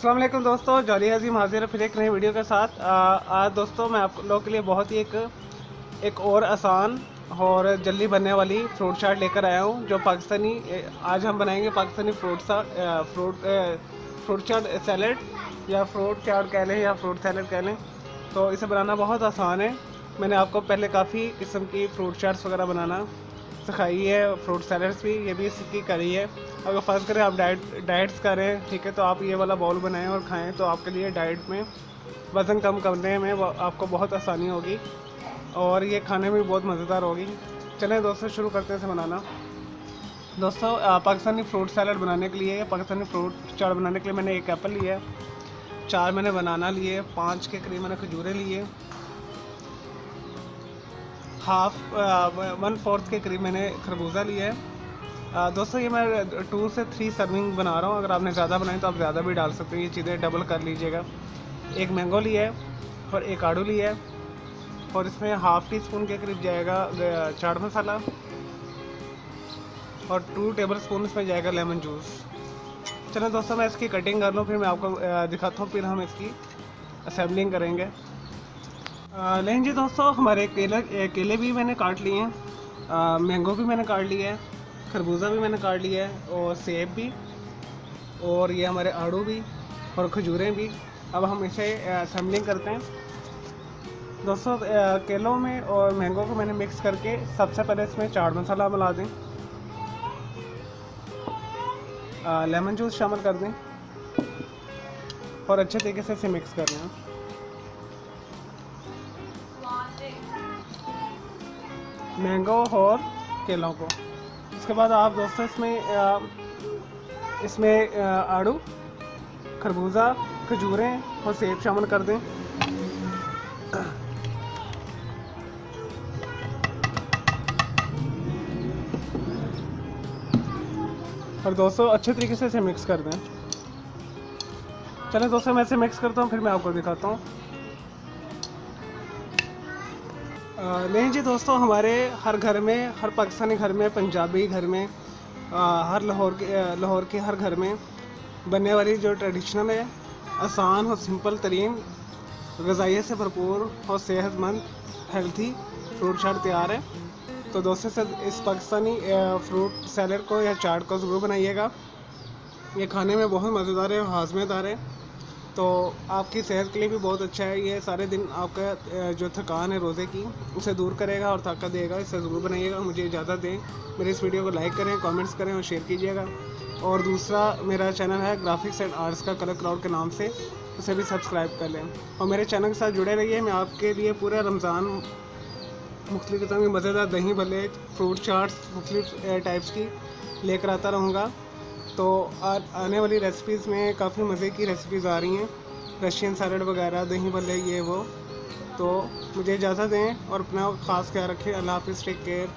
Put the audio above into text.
अस्सलाम वालेकुम दोस्तों, जॉली अजीम हाजिर है फिर एक नई वीडियो के साथ। आज दोस्तों मैं आप लोगों के लिए बहुत ही एक और आसान और जल्दी बनने वाली फ्रूट चाट लेकर आया हूँ जो पाकिस्तानी। आज हम बनाएंगे पाकिस्तानी फ्रूट चाट सैलड या फ्रूट चाट कह लें या फ्रूट सैलड कह लें। तो इसे बनाना बहुत आसान है। मैंने आपको पहले काफ़ी किस्म की फ्रूट चाट्स वगैरह बनाना सिखाई है, फ्रूट सैलड्स भी, ये भी इसकी करी है। अगर फ़र्ज़ करें आप डाइट्स करें, ठीक है, तो आप ये वाला बाउल बनाएं और खाएं तो आपके लिए डाइट में वज़न कम करने में आपको बहुत आसानी होगी और ये खाने में भी बहुत मज़ेदार होगी। चलें दोस्तों शुरू करते हैं इसे बनाना। दोस्तों पाकिस्तानी फ्रूट सैलड बनाने के लिए, पाकिस्तानी फ्रूट चाट बनाने के लिए मैंने 1 एप्पल लिया है, 4 मैंने बनाना लिए, 5 के करीब मैंने खजूरें लिए, 1/4 के करीब मैंने खरबूजा लिया है। दोस्तों ये मैं 2 से 3 सर्विंग बना रहा हूँ। अगर आपने ज़्यादा बनाई तो आप ज़्यादा भी डाल सकते हैं, ये चीज़ें डबल कर लीजिएगा। 1 मैंगो लिया है और 1 आड़ू लिया है और इसमें 1/2 टीस्पून के करीब जाएगा चाट मसाला और 2 टेबलस्पून इसमें जाएगा लेमन जूस। चलें दोस्तों मैं इसकी कटिंग कर लूँ, फिर मैं आपको दिखाता हूँ, फिर हम इसकी असेंबलिंग करेंगे। लेकिन जी दोस्तों हमारे केले भी मैंने काट लिए हैं, मैंगो भी मैंने काट लिया है, खरबूजा भी मैंने काट लिया है और सेब भी, और ये हमारे आड़ू भी और खजूरें भी। अब हम इसे असेंबलिंग करते हैं। दोस्तों केलों में और मैंगो को मैंने मिक्स करके सबसे पहले इसमें चाट मसाला मिला दें, लेमन जूस शामिल कर दें और अच्छे तरीके से इसे मिक्स कर लें। मैंगो और केलों को, इसके बाद आप दोस्तों इसमें आड़ू, खरबूजा, खजूरें और सेब शामिल कर दें। और दोस्तों अच्छे तरीके से इसे मिक्स कर दें। चलें दोस्तों मैं इसे मिक्स करता हूँ, फिर मैं आपको दिखाता हूँ। नहीं जी दोस्तों, हमारे हर घर में, हर पाकिस्तानी घर में, पंजाबी घर में, हर लाहौर के हर घर में बनने वाली जो ट्रेडिशनल है, आसान और सिंपल तरीन, ग़िज़ाइयत से भरपूर और सेहतमंद हेल्थी फ्रूट चाट तैयार है। तो दोस्तों से इस पाकिस्तानी फ्रूट सैलड को या चाट को ज़रूर बनाइएगा। ये खाने में बहुत मज़ेदार है और हाज़मेदार है, तो आपकी सेहत के लिए भी बहुत अच्छा है। ये सारे दिन आपका जो थकान है रोज़े की उसे दूर करेगा और ताकत देगा। इसे ज़रूर बनाइएगा। मुझे इजाज़त दें, मेरे इस वीडियो को लाइक करें, कमेंट्स करें और शेयर कीजिएगा। और दूसरा मेरा चैनल है ग्राफिक्स एंड आर्ट्स का कलर क्राउड के नाम से, उसे भी सब्सक्राइब कर लें और मेरे चैनल के साथ जुड़े रहिए। मैं आपके लिए पूरा रमज़ान मुख्तलिफ़ किस्म की मज़ेदार दही भल्ले, फ्रूट चाट्स मुख्तलिफ़ टाइप्स की लेकर आता रहूँगा। तो आने वाली रेसिपीज़ में काफ़ी मज़े की रेसिपीज़ आ रही हैं, रशियन सैलड वगैरह, दही भल्ले, ये वो। तो मुझे इजाज़त दें और अपना ख़ास ख्याल रखें। अल्लाह हाफ़िज़, टेक केयर।